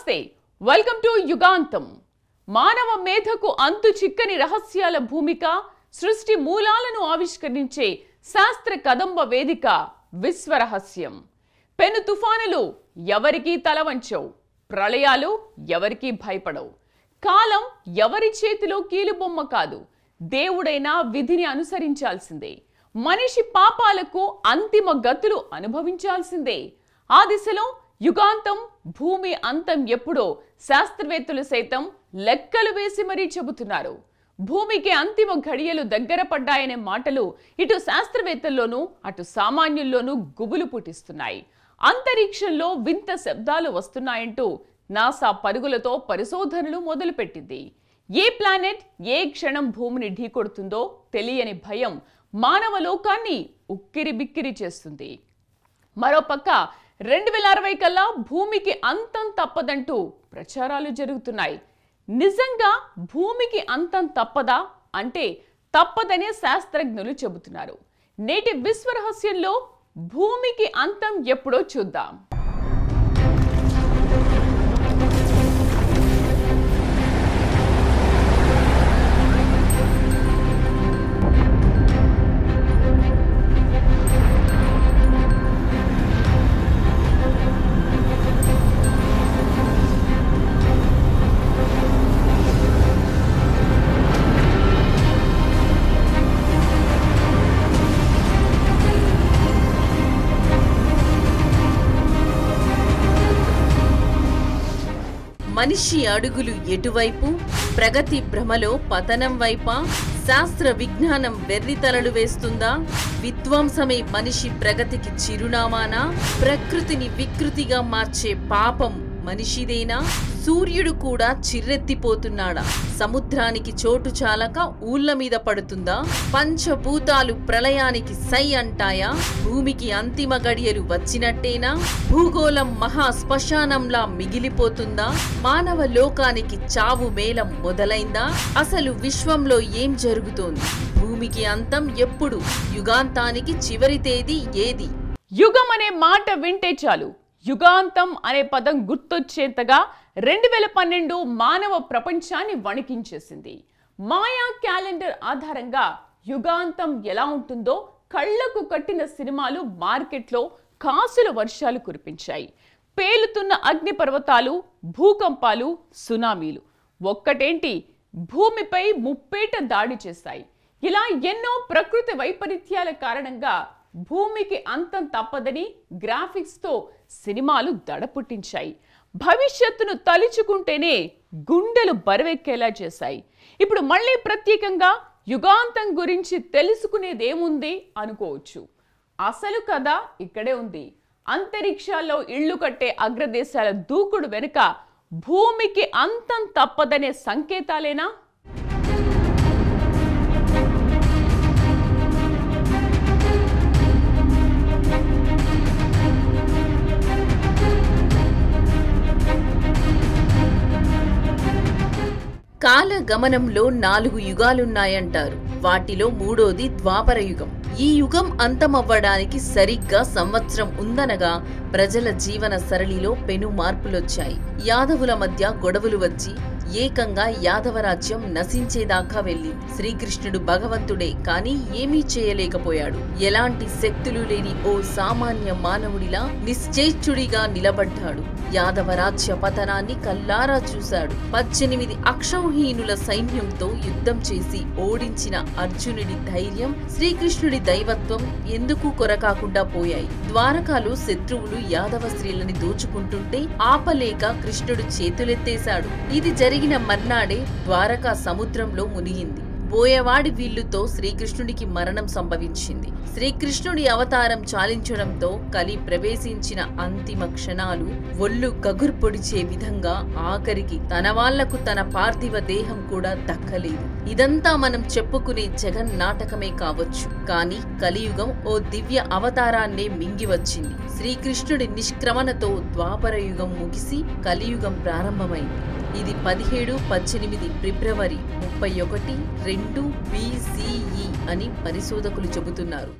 నమస్తే welcome to యుగాంతం మానవ మేధకు అంతు చిక్కని రహస్యాల భూమిక సృష్టి మూలాలను ఆవిష్కరించే శాస్త్ర కదంబ వేదిక విశ్వరహస్యం పెను తుఫానులు ఎవరికి తలవంచవు ప్రళయాలు ఎవరికి భయపడవు కాలం ఎవరి చేతిలో కీలుబొమ్మ కాదు దేవుడైనా విధిని అనుసరించాల్సిందే మనిషి పాపాలకు అంతిమ గతులు అనుభవించాల్సిందే ఆ దిశలో యుగాంతం భూమి అంతం ఎప్పుడో శాస్త్రవేత్తలు సైతం లెక్కలు వేసి మరీ చెబుతున్నారు భూమికి అంతిమ ఘడియలు దగ్గర పడ్డాయనే మాటలు ఇటు శాస్త్రవేత్తల్లోనూ అటు సామాన్యుల్లోనూ గుబులు పుట్టిస్తున్నాయి అంతరిక్షంలో వింత శబ్దాలు వస్తున్నాయంటూ నాసా పరుగులతో పరిశోధనలు మొదలుపెట్టింది ఏ ప్లానెట్ ఏ క్షణం భూమిని ఢీకొడుతుందో తెలియని భయం మానవ లోకాన్ని ఉక్కిరి బిక్కిరి చేస్తుంది మరోపక్క 2060 కల్లా భూమికి అంతం తప్పదంటూ ప్రచారాలు జరుగుతున్నాయి నిజంగా భూమికి అంతం తప్పదా అంటే తప్పదనే శాస్త్రజ్ఞులు చెబుతున్నారు నేటి విశ్వరహస్యంలో భూమికి అంతం ఎప్పుడో చూద్దాం మనిషి అడుగులు ఎటువైపు ప్రగతి భ్రమలో పతనం వైపా శాస్త్ర విజ్ఞానం వెర్రితలలు వేస్తుందా విధ్వంసమే మనిషి ప్రగతికి చిరునామానా ప్రకృతిని వికృతిగా మార్చే పాపం మనిషిదేనా సూర్యుడు కూడా చిర్రెత్తిపోతున్నాడా సముద్రానికి చోటు చాలక ఊళ్ళ మీద పడుతుందా పంచభూతాలు ప్రళయానికి సై అంటాయా భూమికి అంతిమ గడియలు వచ్చినట్టేనా భూగోళం మహా శ్మశానంలా మిగిలిపోతుందా మానవ లోకానికి చావు మేళం మొదలైందా అసలు విశ్వంలో ఏం జరుగుతోంది భూమికి అంతం ఎప్పుడు యుగాంతానికి చివరి తేదీ ఏది యుగం అనే మాట వింటే చాలు యుగాంతం అనే పదం గుర్తొచ్చేంతగా 2012 మానవ ప్రపంచాన్ని వణికించేసింది మాయా క్యాలెండర్ ఆధారంగా యుగాంతం ఎలా ఉంటుందో కళ్లకు కట్టిన సినిమాలు మార్కెట్లో కాసుల వర్షాలు కురిపించాయి పేలుతున్న అగ్నిపర్వతాలు భూకంపాలు సునామీలు ఒక్కటేంటి భూమిపై ముప్పేట దాడి చేశాయి ఇలా ఎన్నో ప్రకృతి వైపరీత్యాల కారణంగా భూమికి అంతం తప్పదని గ్రాఫిక్స్ తో సినిమాలు దడపుట్టించాయి భవిష్యత్తును తలుచుకుంటేనే గుండెలు బరువెక్కేలా చేశాయి ఇప్పుడు మళ్ళీ ప్రత్యేకంగా యుగాంతం గురించి తెలుసుకునేదేముంది అనుకోవచ్చు అసలు కథ ఇక్కడే ఉంది అంతరిక్షాల్లో ఇళ్లు కట్టే అగ్రదేశాల దూకుడు వెనుక భూమికి అంతం తప్పదనే సంకేతాలేనా కాల గమనంలో 4 యుగాలున్నాయంటారు వాటిలో మూడోది ద్వాపర యుగం ఈ యుగం అంతమవ్వడానికి సరిగ్గా సంవత్సరం ఉందనగా ప్రజల జీవన సరళిలో పెను మార్పులొచ్చాయి యాదవుల మధ్య గొడవలు వచ్చి ఏకంగా యాదవరాజ్యం నశించేదాకా వెళ్ళింది శ్రీకృష్ణుడు భగవంతుడే కానీ ఏమీ చేయలేకపోయాడు ఎలాంటి శక్తులు లేని ఓ సామాన్య మానవుడిలా నిశ్చేష్టుడిగా నిలబడ్డాడు యాదవరాజ్య పతనాన్ని కల్లారా చూశాడు 18 అక్షౌహీనుల సైన్యంతో యుద్ధం చేసి ఓడించిన అర్జునుడి ధైర్యం శ్రీకృష్ణుడి దైవత్వం ఎందుకు కొరకాకుండా పోయాయి ద్వారకాలో శత్రువులు యాదవ స్త్రీలని దోచుకుంటుంటే ఆపలేక కృష్ణుడు చేతులెత్తేశాడు ఇది జరిగిన మర్నాడే ద్వారకా సముద్రంలో మునిగింది బోయవాడి వీళ్లుతో శ్రీకృష్ణుడికి మరణం సంభవించింది శ్రీకృష్ణుడి అవతారం చాలించడంతో కలి ప్రవేశించిన అంతిమ క్షణాలు ఒళ్ళు గగుర్పొడిచే విధంగా ఆఖరికి తన వాళ్లకు తన పార్థివ దేహం కూడా దక్కలేదు ఇదంతా మనం చెప్పుకునే జగన్ నాటకమే కావచ్చు కానీ కలియుగం ఓ దివ్య అవతారాన్నే మింగి వచ్చింది శ్రీకృష్ణుడి నిష్క్రమణతో ద్వాపర యుగం ముగిసి కలియుగం ప్రారంభమైంది ఇది 17-18 ఫిబ్రవరి 31-2 BCE అని పరిశోధకులు చెబుతున్నారు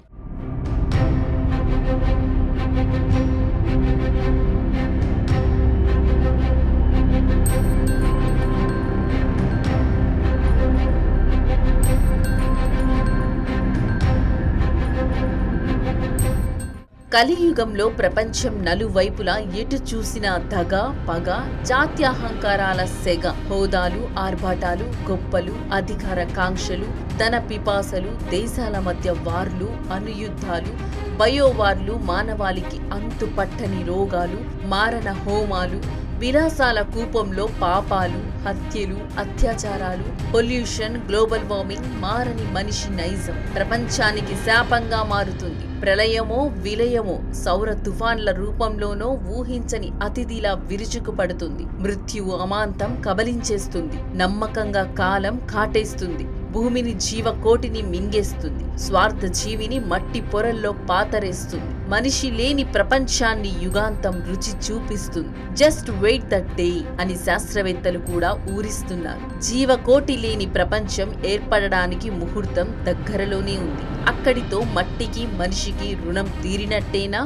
కలియుగంలో ప్రపంచం నలువైపులా ఎటు చూసినా దగ పగ జాత్యాహంకారాల సెగ, హోదాలు ఆర్భాటాలు గొప్పలు అధికార కాంక్షలు ధన పిపాసలు, దేశాల మధ్య వార్లు అనుయుద్ధాలు బయోవార్లు, మానవాళికి అంతుపట్టని రోగాలు, మారణ హోమాలు, విలాసాల కూపంలో పాపాలు, హత్యలు, అత్యాచారాలు, పొల్యూషన్, గ్లోబల్ వార్మింగ్, మారని మనిషి నైజం ప్రపంచానికి శాపంగా మారుతుంది. ప్రళయమో విలయమో సౌర తుఫాన్ల రూపంలోనో ఊహించని అతిథిలా విరుచుకుపడుతుంది. మృత్యువు అమాంతం కబలించేస్తుంది. నమ్మకంగా కాలం కాటేస్తుంది. భూమిని జీవకోటిని మింగేస్తుంది. స్వార్థ జీవిని మట్టి పొరల్లో పాతరేస్తుంది. మనిషి లేని ప్రపంచాన్ని యుగాంతం రుచి చూపిస్తుంది. జస్ట్ వెయిట్ ద డే అని శాస్త్రవేత్తలు కూడా ఊరిస్తున్నారు. జీవకోటి లేని ప్రపంచం ఏర్పడడానికి ముహూర్తం దగ్గరలోనే ఉంది. అక్కడితో మట్టికి మనిషికి రుణం తీరినట్టేనా?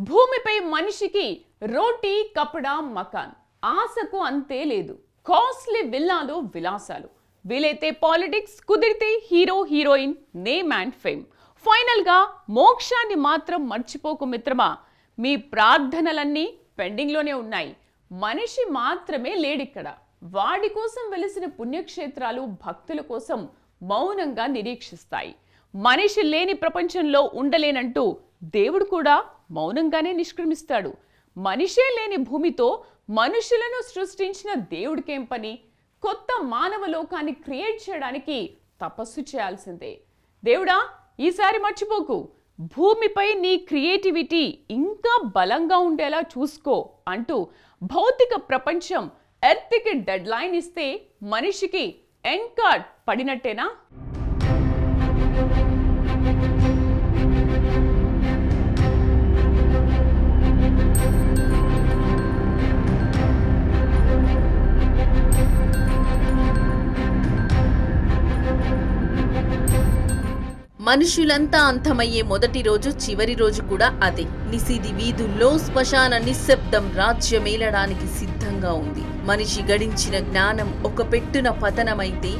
భూమిపై మనిషికి రోటీ కపడా మకాన్, ఆశకు అంతే లేదు. కాస్ట్లీ విల్లాలు విలాసాలు, వీలైతే పాలిటిక్స్, కుదిరితే hero heroine, name and fame. Final గా మోక్షాన్ని మాత్రం మర్చిపోకు మిత్రమా. మీ ప్రార్థనలన్నీ పెండింగ్ లోనే ఉన్నాయి. మనిషి మాత్రమే లేడిక్కడ. వాడి కోసం వెలిసిన పుణ్యక్షేత్రాలు భక్తుల కోసం మౌనంగా నిరీక్షిస్తాయి. మనిషి లేని ప్రపంచంలో ఉండలేనంటూ దేవుడు కూడా మౌనంగానే నిష్క్రమిస్తాడు. మనిషే లేని భూమితో మనుషులను సృష్టించిన దేవుడికేం పని? కొత్త మానవ లోకాన్ని క్రియేట్ చేయడానికి తపస్సు చేయాల్సిందే. దేవుడా, ఈసారి మర్చిపోకు. భూమిపై నీ క్రియేటివిటీ ఇంకా బలంగా ఉండేలా చూసుకో అంటూ భౌతిక ప్రపంచం ఎర్త్కి డెడ్ లైన్ ఇస్తే మనిషికి ఎండ్ కార్డ్ పడినట్టేనా? మనుషులంతా అంతమయ్యే మొదటి రోజు చివరి రోజు కూడా అదే. నిశిది వీధుల్లో శ్మశాన నిశ్శబ్దం రాజ్యమేలడానికి సిద్ధంగా ఉంది. మనిషి గడించిన జ్ఞానం ఒక పెట్టున పతనమైతే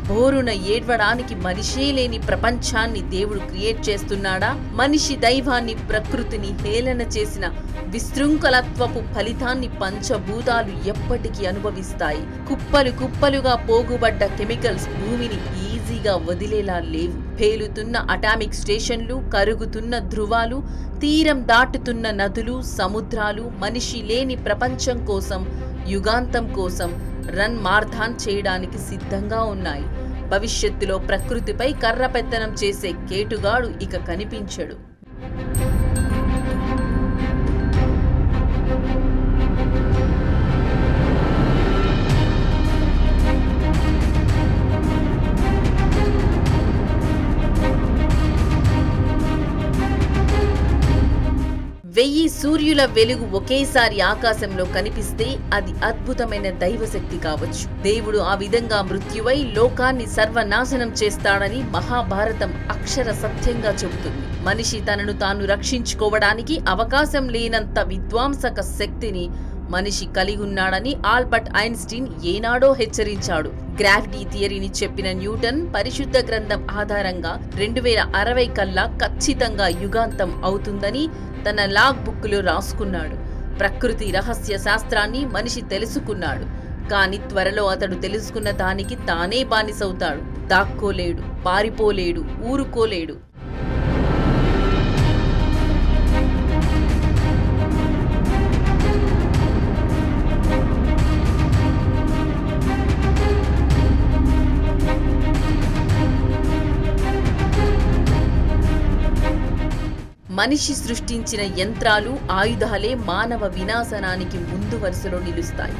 బోరున ఏడ్వడానికి మనిషే లేని ప్రపంచాన్ని దేవుడు క్రియేట్ చేస్తున్నాడా? మనిషి దైవాన్ని ప్రకృతిని హేళన చేసిన విశృంఖలత్వపు ఫలితాన్ని పంచభూతాలు ఎప్పటికీ అనుభవిస్తాయి. కుప్పలు కుప్పలుగా పోగుబడ్డ కెమికల్స్ భూమిని ఈజీగా వదిలేలా లేవు. పేలుతున్న అటామిక్ స్టేషన్లు, కరుగుతున్న ధృవాలు, తీరం దాటుతున్న నదులు, సముద్రాలు మనిషి లేని ప్రపంచం కోసం, యుగాంతం కోసం రన్ మార్థాన్ చేయడానికి సిద్ధంగా ఉన్నాయి. భవిష్యత్తులో ప్రకృతిపై కర్రపెత్తనం చేసే కేటుగాడు ఇక కనిపించడు. వెయ్యి సూర్యుల వెలుగు ఒకేసారి ఆకాశంలో కనిపిస్తే అది అద్భుతమైన దైవశక్తి కావచ్చు. దేవుడు ఆ విధంగా మృత్యువై లోకాన్ని సర్వనాశనం చేస్తాడని మహాభారతం అక్షర సత్యంగా చెబుతుంది. మనిషి తనను తాను రక్షించుకోవడానికి అవకాశం లేనంత విధ్వంసక శక్తిని మనిషి కలిగి ఉన్నాడని ఆల్బర్ట్ ఐన్స్టీన్ ఏనాడో హెచ్చరించాడు. గ్రావిటీ థియరీని చెప్పిన న్యూటన్ పరిశుద్ధ గ్రంథం ఆధారంగా 2060 కల్లా ఖచ్చితంగా యుగాంతం అవుతుందని తన లాగ్ బుక్లో రాసుకున్నాడు. ప్రకృతి రహస్య శాస్త్రాన్ని మనిషి తెలుసుకున్నాడు. కానీ త్వరలో అతడు తెలుసుకున్న దానికి తానే బానిసవుతాడు. దాక్కోలేడు, పారిపోలేడు, ఊరుకోలేడు. మనిషి సృష్టించిన యంత్రాలు, ఆయుధాలే మానవ వినాశనానికి ముందు వరుసలో నిలుస్తాయి.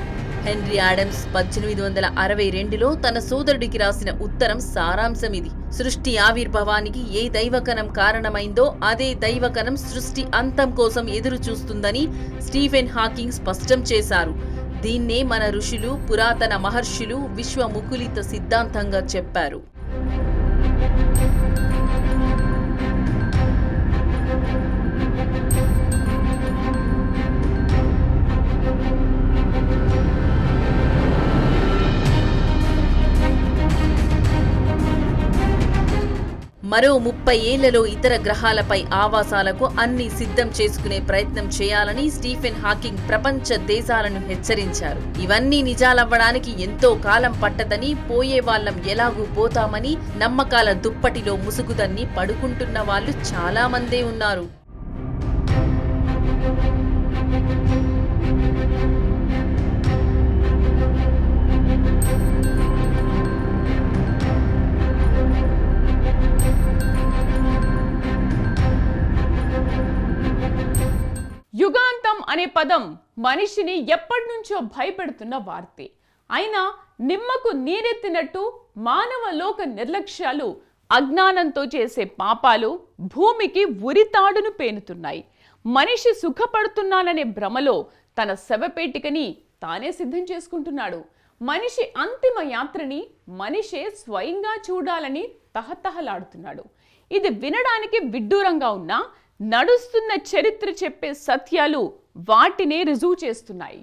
హెన్రీ ఆడమ్స్ 1862లో తన సోదరుడికి రాసిన ఉత్తరం సారాంశం ఇది. సృష్టి ఆవిర్భావానికి ఏ దైవకణం కారణమైందో అదే దైవకణం సృష్టి అంతం కోసం ఎదురు చూస్తుందని స్టీఫెన్ హాకింగ్ స్పష్టం చేశారు. దీన్నే మన ఋషులు, పురాతన మహర్షులు విశ్వముకులిత సిద్ధాంతంగా చెప్పారు. మరో 30 ఏళ్లలో ఇతర గ్రహాలపై ఆవాసాలకు అన్ని సిద్ధం చేసుకునే ప్రయత్నం చేయాలని స్టీఫెన్ హాకింగ్ ప్రపంచ దేశాలను హెచ్చరించారు. ఇవన్నీ నిజాలవ్వడానికి ఎంతో కాలం పట్టదని, పోయే వాళ్ళం ఎలాగూ పోతామని నమ్మకాల దుప్పటిలో ముసుగుదన్ని పడుకుంటున్న వాళ్ళు చాలా మందే ఉన్నారు. యుగాంతం అనే పదం మనిషిని ఎప్పటినుంచో భయపెడుతున్న వార్తే. అయినా నిమ్మకు నీరెత్తినట్టు మానవ లోక నిర్లక్ష్యాలు, అజ్ఞానంతో చేసే పాపాలు భూమికి ఉరితాడును పేనుతున్నాయి. మనిషి సుఖపడుతున్నాననే భ్రమలో తన శవపేటికని తానే సిద్ధం చేసుకుంటున్నాడు. మనిషి అంతిమ యాత్రని మనిషే స్వయంగా చూడాలని తహతహలాడుతున్నాడు. ఇది వినడానికి విడ్డూరంగా ఉన్నా నడుస్తున్న చరిత్ర చెప్పే సత్యాలు వాటినే రుజువు చేస్తున్నాయి.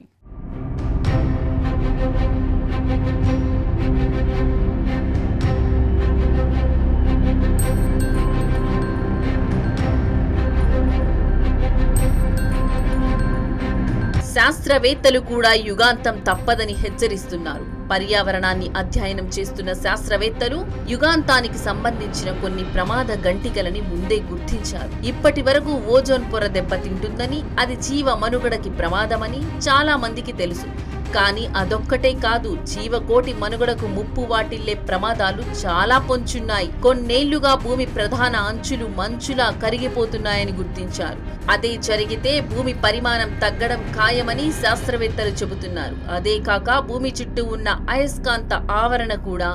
శాస్త్రవేత్తలు కూడా యుగాంతం తప్పదని హెచ్చరిస్తున్నారు. పర్యావరణాన్ని అధ్యయనం చేస్తున్న శాస్త్రవేత్తలు యుగాంతానికి సంబంధించిన కొన్ని ప్రమాద గంటికలని ముందే గుర్తించారు. ఇప్పటి వరకు ఓజోన్ పొర దెబ్బతింటుందని, అది జీవ మనుగడకి ప్రమాదమని చాలా మందికి తెలుసు. కానీ అదొక్కటే కాదు, జీవకోటి మనుగడకు ముప్పు వాటిల్లే ప్రమాదాలు చాలా పొంచున్నాయి. కొన్నేళ్లుగా భూమి ప్రధాన అంచులు మంచులా కరిగిపోతున్నాయని గుర్తించారు. అదే జరిగితే భూమి పరిమాణం తగ్గడం ఖాయమని శాస్త్రవేత్తలు చెబుతున్నారు. అదే కాక భూమి చుట్టూ ఉన్న అయస్కాంత ఆవరణ కూడా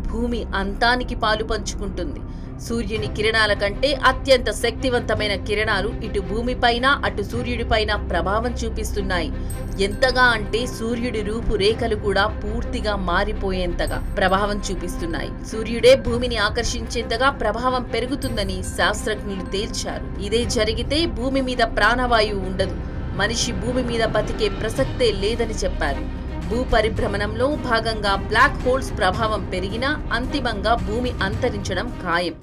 భూమి అంతానికి పాలు పంచుకుంటుంది. సూర్యుని కిరణాల కంటే అత్యంత శక్తివంతమైన కిరణాలు ఇటు భూమిపైన అటు సూర్యుడిపైన ప్రభావం చూపిస్తున్నాయి. ఎంతగా అంటే సూర్యుడి రూపురేఖలు కూడా పూర్తిగా మారిపోయేంతగా ప్రభావం చూపిస్తున్నాయి. సూర్యుడే భూమిని ఆకర్షించేంతగా ప్రభావం పెరుగుతుందని శాస్త్రజ్ఞులు తేల్చారు. ఇదే జరిగితే భూమి మీద ప్రాణవాయువు ఉండదు, మనిషి భూమి మీద బతికే ప్రసక్తే లేదని చెప్పారు. భూ పరిభ్రమణంలో భాగంగా బ్లాక్ హోల్స్ ప్రభావం పెరిగినా అంతిమంగా భూమి అంతరించడం ఖాయం.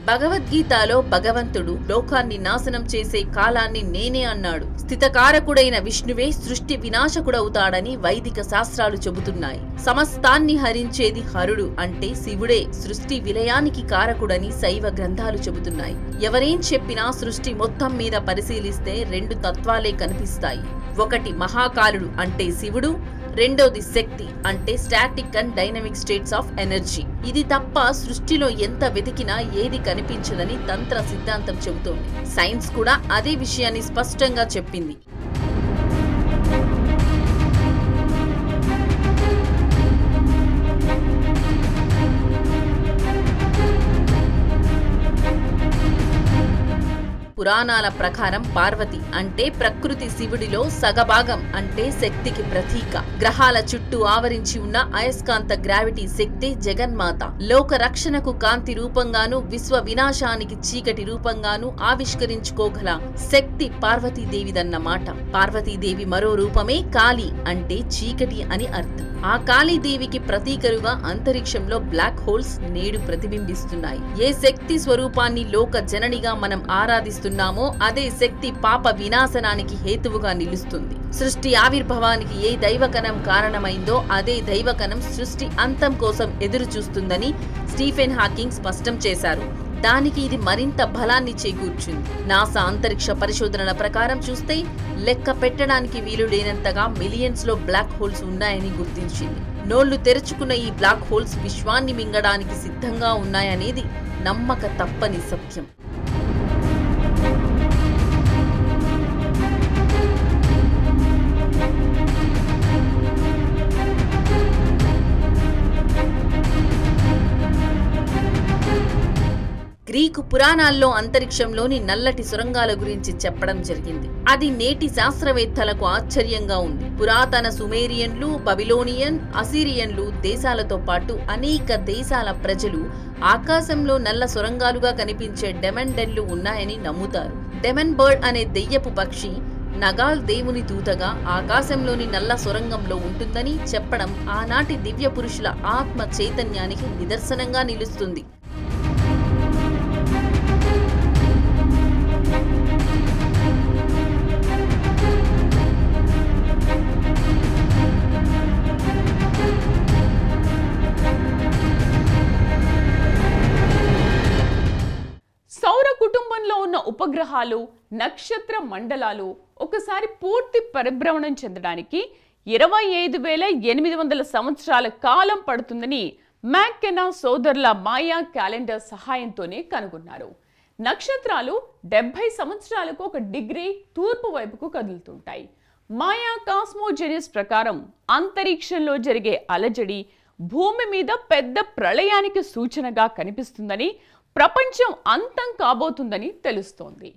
భగవద్గీతలో భగవంతుడు లోకాన్ని నాశనం చేసే కాలాన్ని నేనే అన్నాడు. స్థితకారకుడైన విష్ణువే సృష్టి వినాశకుడవుతాడని వైదిక శాస్త్రాలు చెబుతున్నాయి. సమస్తాన్ని హరించేది హరుడు అంటే శివుడే సృష్టి విలయానికి కారకుడని శైవ గ్రంథాలు చెబుతున్నాయి. ఎవరేం చెప్పినా సృష్టి మొత్తం మీద పరిశీలిస్తే రెండు తత్వాలే కనిపిస్తాయి. ఒకటి మహాకాలుడు అంటే శివుడు, రెండోది శక్తి అంటే static and dynamic states of energy. ఇది తప్ప సృష్టిలో ఎంత వెతికినా ఏది కనిపించదని తంత్ర సిద్ధాంతం చెబుతోంది. సైన్స్ కూడా అదే విషయాన్ని స్పష్టంగా చెప్పింది. పురాణాల ప్రకారం పార్వతి అంటే ప్రకృతి శివుడిలో సగభాగం అంటే శక్తికి ప్రతీక. గ్రహాల చుట్టూ ఆవరించి ఉన్న అయస్కాంత గ్రావిటీ శక్తి జగన్మాత. లోక రక్షణకు కాంతి రూపంగాను, విశ్వ వినాశానికి చీకటి రూపంగాను ఆవిష్కరించుకోగల శక్తి పార్వతీదేవిదన్నమాట. పార్వతీదేవి మరో రూపమే కాళి అంటే చీకటి అని అర్థం. ఆ కాళీదేవికి ప్రతీకలుగా అంతరిక్షంలో బ్లాక్ హోల్స్ నేడు ప్రతిబింబిస్తున్నాయి. ఏ శక్తి స్వరూపాన్ని లోక జననిగా మనం ఆరాధిస్తున్నామో అదే శక్తి పాప వినాశనానికి హేతువుగా నిలుస్తుంది. సృష్టి ఆవిర్భావానికి ఏ దైవకణం కారణమైందో అదే దైవకణం సృష్టి అంతం కోసం ఎదురు చూస్తుందని స్టీఫెన్ హాకింగ్ స్పష్టం చేశారు. దానికి ఇది మరింత బలాన్ని చేకూర్చుంది. నాసా అంతరిక్ష పరిశోధనల ప్రకారం చూస్తే లెక్క పెట్టడానికి వీలు లేనంతగా మిలియన్స్ లో బ్లాక్ హోల్స్ ఉన్నాయని గుర్తించింది. నోళ్లు తెరుచుకున్న ఈ బ్లాక్ హోల్స్ విశ్వాన్ని మింగడానికి సిద్ధంగా ఉన్నాయనేది నమ్మక తప్పని సత్యం. గ్రీకు పురాణాల్లో అంతరిక్షంలోని నల్లటి సొరంగాల గురించి చెప్పడం జరిగింది. అది నేటి శాస్త్రవేత్తలకు ఆశ్చర్యంగా ఉంది. పురాతన సుమేరియన్లు, బబిలోనియన్, అసీరియన్లు దేశాలతో పాటు అనేక దేశాల ప్రజలు ఆకాశంలో నల్ల సొరంగాలుగా కనిపించే డెమన్ డెన్లు ఉన్నాయని నమ్ముతారు. డెమన్ బర్డ్ అనే దెయ్యపు పక్షి నగాల్ దేవుని దూతగా ఆకాశంలోని నల్ల సొరంగంలో ఉంటుందని చెప్పడం ఆనాటి దివ్య పురుషుల ఆత్మ చైతన్యానికి నిదర్శనంగా నిలుస్తుంది. సౌర కుటుంబంలో ఉన్న ఉపగ్రహాలు, నక్షత్ర మండలాలు ఒకసారి పూర్తి పరిభ్రమణం చెందడానికి 25,800 సంవత్సరాల కాలం పడుతుందని మ్యాక్కెనా సోదరుల మాయా క్యాలెండర్ సహాయంతోనే కనుగొన్నారు. నక్షత్రాలు 70 సంవత్సరాలకు 1 డిగ్రీ తూర్పు వైపుకు కదులుతుంటాయి. మాయా కాస్మోజెనిస్ ప్రకారం అంతరిక్షంలో జరిగే అలజడి భూమి మీద పెద్ద ప్రళయానికి సూచనగా కనిపిస్తుందని, ప్రపంచం అంతం కాబోతుందని తెలుస్తోంది.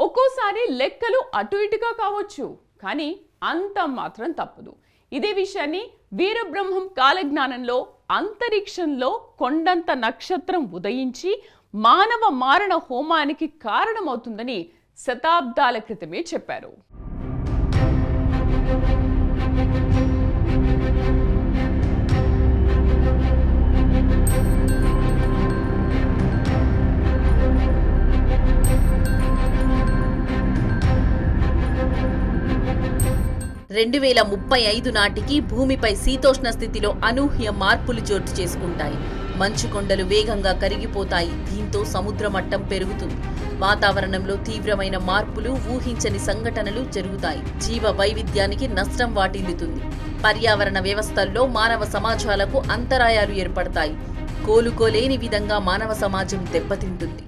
ఒక్కోసారి లెక్కలు అటు ఇటుగా కావచ్చు, కానీ అంతం మాత్రం తప్పదు. ఇదే విషయాన్ని వీరబ్రహ్మం కాలజ్ఞానంలో అంతరిక్షంలో కొండంత నక్షత్రం ఉదయించి మానవ మారణ హోమానికి కారణమవుతుందని శతాబ్దాల క్రితమే చెప్పారు. రెండు 2035 నాటికి భూమిపై శీతోష్ణ స్థితిలో అనూహ్య మార్పులు చోటు చేసుకుంటాయి. మంచు కొండలు వేగంగా కరిగిపోతాయి. దీంతో సముద్ర మట్టం పెరుగుతుంది. వాతావరణంలో తీవ్రమైన మార్పులు, ఊహించని సంఘటనలు జరుగుతాయి. జీవ వైవిధ్యానికి నష్టం వాటిల్లుతుంది. పర్యావరణ వ్యవస్థల్లో మానవ సమాజాలకు అంతరాయాలు ఏర్పడతాయి. కోలుకోలేని విధంగా మానవ సమాజం దెబ్బతింటుంది.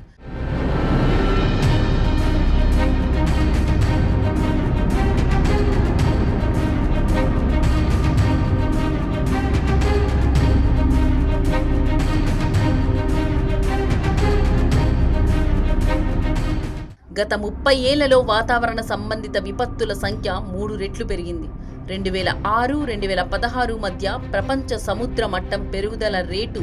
గత 30 ఏళ్లలో వాతావరణ సంబంధిత విపత్తుల సంఖ్య 3 రెట్లు పెరిగింది. 2006, 2016 మధ్య ప్రపంచ సముద్ర మట్టం పెరుగుదల రేటు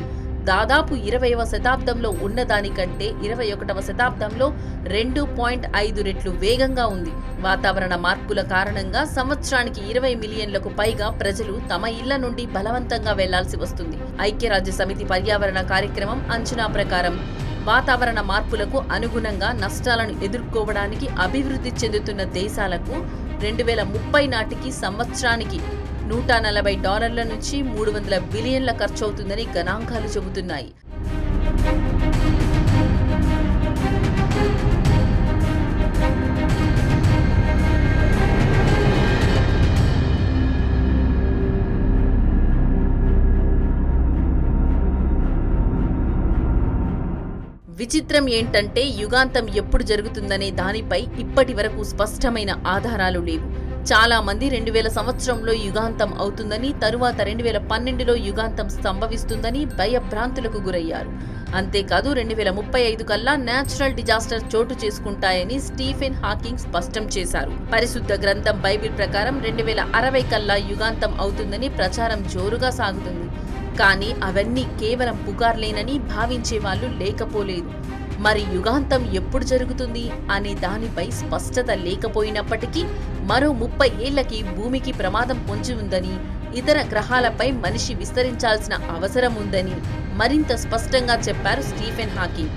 దాదాపు 20వ శతాబ్దంలో ఉన్నదానికంటే 21వ శతాబ్దంలో 2.5 రెట్లు వేగంగా ఉంది. వాతావరణ మార్పుల కారణంగా సంవత్సరానికి 20 మిలియన్లకు పైగా ప్రజలు తమ ఇళ్ల నుండి బలవంతంగా వెళ్లాల్సి వస్తుంది. ఐక్యరాజ్య సమితి పర్యావరణ కార్యక్రమం అంచనా ప్రకారం వాతావరణ మార్పులకు అనుగుణంగా నష్టాలను ఎదుర్కోవడానికి అభివృద్ధి చెందుతున్న దేశాలకు 2030 నాటికి సంవత్సరానికి $140 నుంచి $300 బిలియన్ల ఖర్చవుతుందని గణాంకాలు చెబుతున్నాయి. విచిత్రం ఏంటంటే యుగాంతం ఎప్పుడు జరుగుతుందనే దానిపై ఇప్పటి వరకు స్పష్టమైన ఆధారాలు లేవు. చాలా మంది 2000 సంవత్సరంలో యుగాంతం అవుతుందని, తరువాత 2012లో యుగాంతం సంభవిస్తుందని భయభ్రాంతులకు గురయ్యారు. అంతేకాదు 2035 కల్లా నేచురల్ డిజాస్టర్ చోటు చేసుకుంటాయని స్టీఫెన్ హాకింగ్ స్పష్టం చేశారు. పరిశుద్ధ గ్రంథం బైబిల్ ప్రకారం 2060 కల్లా యుగాంతం అవుతుందని ప్రచారం జోరుగా సాగుతుంది. కానీ అవన్నీ కేవలం పుకార్లేనని భావించే వాళ్ళు లేకపోలేదు. మరి యుగాంతం ఎప్పుడు జరుగుతుంది అనే దానిపై స్పష్టత లేకపోయినప్పటికీ మరో 30 ఏళ్లకి భూమికి ప్రమాదం పొంచి ఉందని, ఇతర గ్రహాలపై మనిషి విస్తరించాల్సిన అవసరం ఉందని మరింత స్పష్టంగా చెప్పారు స్టీఫెన్ హాకింగ్.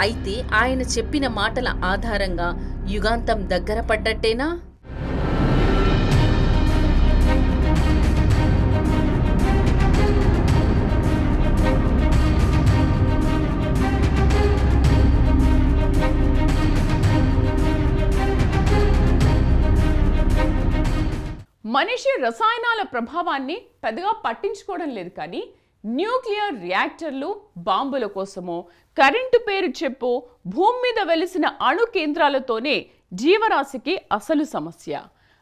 అయితే ఆయన చెప్పిన మాటల ఆధారంగా యుగాంతం దగ్గర పడ్డట్టేనా? మనిషి రసాయనాల ప్రభావాన్ని పెద్దగా పట్టించుకోవడం లేదు. కానీ న్యూక్లియర్ రియాక్టర్లు, బాంబుల కోసమో, కరెంటు పేరు చెప్పో భూమి మీద వెలిసిన అణు కేంద్రాలతోనే జీవరాశికి అసలు సమస్య.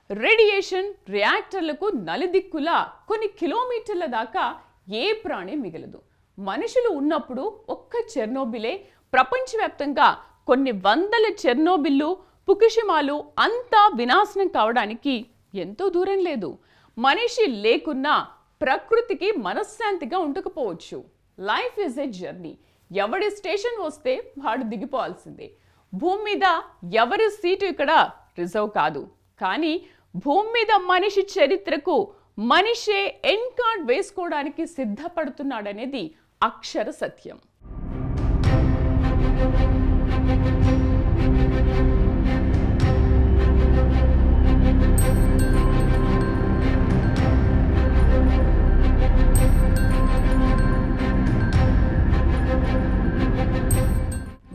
రేడియేషన్ రియాక్టర్లకు నలుదిక్కులా కొన్ని కిలోమీటర్ల దాకా ఏ ప్రాణి మిగలదు. మనుషులు ఉన్నప్పుడు ఒక్క చెర్నోబిలే ప్రపంచవ్యాప్తంగా కొన్ని వందల చెర్నోబిల్లు, ఫుకుషిమాలు అంతా వినాశనం కావడానికి ఎంతో దూరం లేదు. మనిషి లేకున్నా ప్రకృతికి మనశ్శాంతిగా ఉండకపోవచ్చు. Life is a journey. ఎవడి స్టేషన్ వస్తే వాడు దిగిపోవాల్సిందే. భూమి మీద ఎవరి సీటు ఇక్కడ రిజర్వ్ కాదు. కానీ భూమి మీద మనిషి చరిత్రకు మనిషే ఎండ్ కార్డ్ వేసుకోవడానికి సిద్ధపడుతున్నాడనేది అక్షర సత్యం.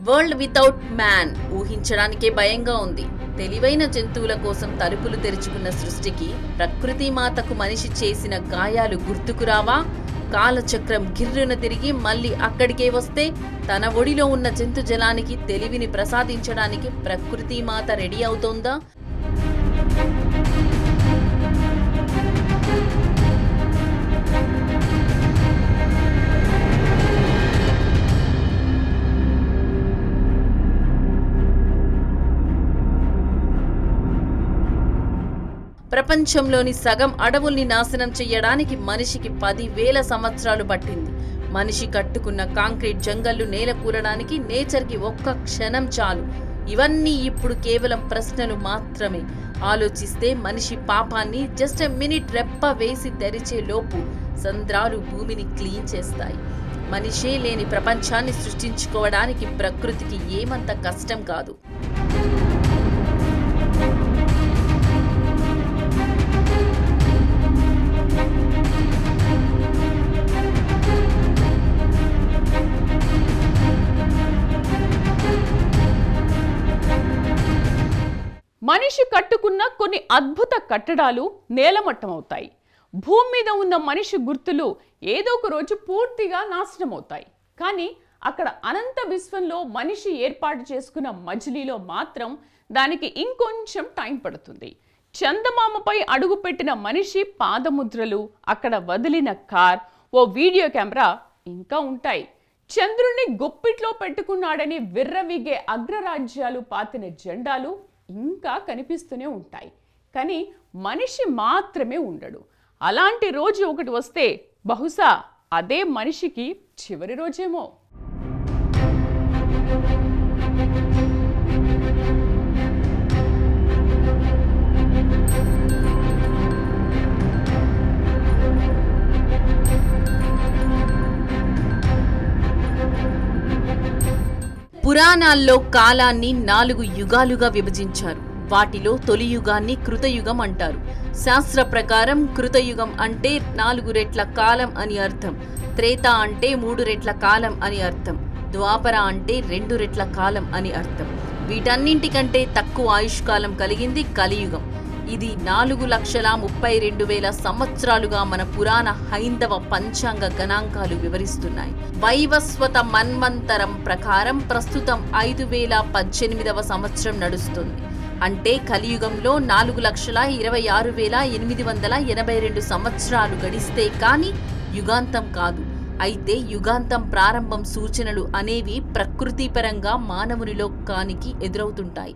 వరల్డ్ వితౌట్ మ్యాన్ ఊహించడానికే భయంగా ఉంది. తెలివైన జంతువుల కోసం తలుపులు తెరుచుకున్న సృష్టికి ప్రకృతి మాతకు మనిషి చేసిన గాయాలు గుర్తుకురావా? కాలచక్రం గిర్రున తిరిగి మళ్ళీ అక్కడికే వస్తే తన ఒడిలో ఉన్న జంతు జలానికి తెలివిని ప్రసాదించడానికి ప్రకృతి మాత రెడీ అవుతోందా? ప్రపంచంలోని సగం అడవుల్ని నాశనం చెయ్యడానికి మనిషికి 10,000 సంవత్సరాలు పట్టింది. మనిషి కట్టుకున్న కాంక్రీట్ జంగళ్లు నేలకూలడానికి నేచర్కి ఒక్క క్షణం చాలు. ఇవన్నీ ఇప్పుడు కేవలం ప్రశ్నలు మాత్రమే. ఆలోచిస్తే మనిషి పాపాన్ని జస్ట్ మినిట్ రెప్ప వేసి తెరిచే లోపు సంద్రాలు భూమిని క్లీన్ చేస్తాయి. మనిషే లేని ప్రపంచాన్ని సృష్టించుకోవడానికి ప్రకృతికి ఏమంత కష్టం కాదు. మనిషి కట్టుకున్న కొన్ని అద్భుత కట్టడాలు నేలమట్టమవుతాయి. భూమి మీద ఉన్న మనిషి గుర్తులు ఏదో ఒక రోజు పూర్తిగా నాశనం అవుతాయి. కానీ అక్కడ అనంత విశ్వంలో మనిషి ఏర్పాటు చేసుకున్న మజిలీలో మాత్రం దానికి ఇంకొంచెం టైం పడుతుంది. చందమామపై అడుగుపెట్టిన మనిషి పాదముద్రలు, అక్కడ వదిలిన కార్, ఓ వీడియో కెమెరా ఇంకా ఉంటాయి. చంద్రుణ్ణి గుప్పిట్లో పెట్టుకున్నాడని విర్రవీగే అగ్రరాజ్యాలు పాతిన జెండాలు ఇంకా కనిపిస్తూనే ఉంటాయి. కానీ మనిషి మాత్రమే ఉండడు. అలాంటి రోజు ఒకటి వస్తే బహుశా అదే మనిషికి చివరి రోజేమో. పురాణాల్లో కాలాన్ని 4 యుగాలుగా విభజించారు. వాటిలో తొలి యుగాన్ని కృతయుగం అంటారు. శాస్త్ర ప్రకారం కృతయుగం అంటే 4 రెట్ల కాలం అని అర్థం. త్రేత అంటే 3 రెట్ల కాలం అని అర్థం. ద్వాపర అంటే 2 రెట్ల కాలం అని అర్థం. వీటన్నింటికంటే తక్కువ ఆయుష్కాలం కలిగింది కలియుగం. ఇది 4,32,000 సంవత్సరాలుగా మన పురాణ హైందవ పంచాంగ గణాంకాలు వివరిస్తున్నాయి. వైవస్వత మన్వంతరం ప్రకారం ప్రస్తుతం 5,018వ సంవత్సరం నడుస్తుంది. అంటే కలియుగంలో 4,26,882 సంవత్సరాలు గడిస్తే కానీ యుగాంతం కాదు. అయితే యుగాంతం ప్రారంభం సూచనలు అనేవి ప్రకృతిపరంగా మానవుని లోకానికి ఎదురవుతుంటాయి.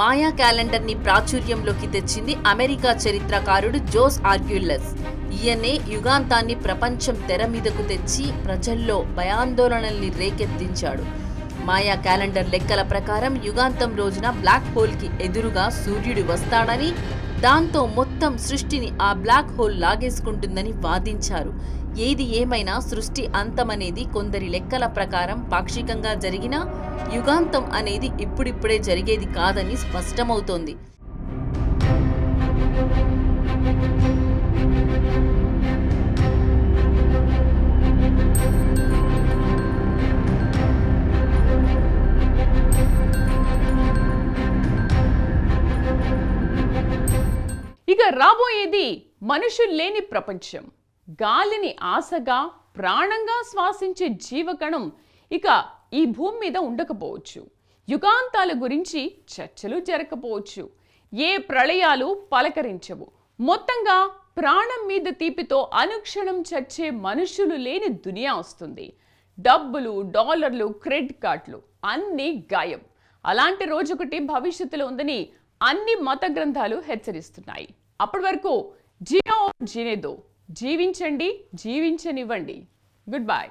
మాయా క్యాలెండర్ని ప్రాచుర్యంలోకి తెచ్చింది అమెరికా చరిత్రకారుడు జోస్ ఆర్గ్యులస్. ఈయనే యుగాంతాన్ని ప్రపంచం తెర మీదకు తెచ్చి ప్రజల్లో భయాందోళనల్ని రేకెత్తించాడు. మాయా క్యాలెండర్ లెక్కల ప్రకారం యుగాంతం రోజున బ్లాక్ హోల్కి ఎదురుగా సూర్యుడు వస్తాడని, దాంతో మొత్తం సృష్టిని ఆ బ్లాక్ హోల్ లాగేసుకుంటుందని వాదించారు. ఏది ఏమైనా సృష్టి అంతమనేది కొందరి లెక్కల ప్రకారం పాక్షికంగా జరిగినా యుగాంతం అనేది ఇప్పుడిప్పుడే జరిగేది కాదని స్పష్టమవుతోంది. ఇక రాబోయేది మనుషులు లేని ప్రపంచం. గాలిని ఆశగా ప్రాణంగా శ్వాసించే జీవకణం ఇక ఈ భూమి మీద ఉండకపోవచ్చు. యుగాంతాల గురించి చర్చలు జరగకపోవచ్చు. ఏ ప్రళయాలు పలకరించవు. మొత్తంగా ప్రాణం మీద తీపితో అనుక్షణం చచ్చే మనుషులు లేని దునియా వస్తుంది. డబ్బులు, డాలర్లు, క్రెడిట్ కార్డులు అన్నీ గాయం. అలాంటి రోజొకటి భవిష్యత్తులో ఉందని అన్ని మత గ్రంథాలు హెచ్చరిస్తున్నాయి. అప్పటి వరకు జియో జీనేదో, జీవించండి, జీవించనివ్వండి. Good bye.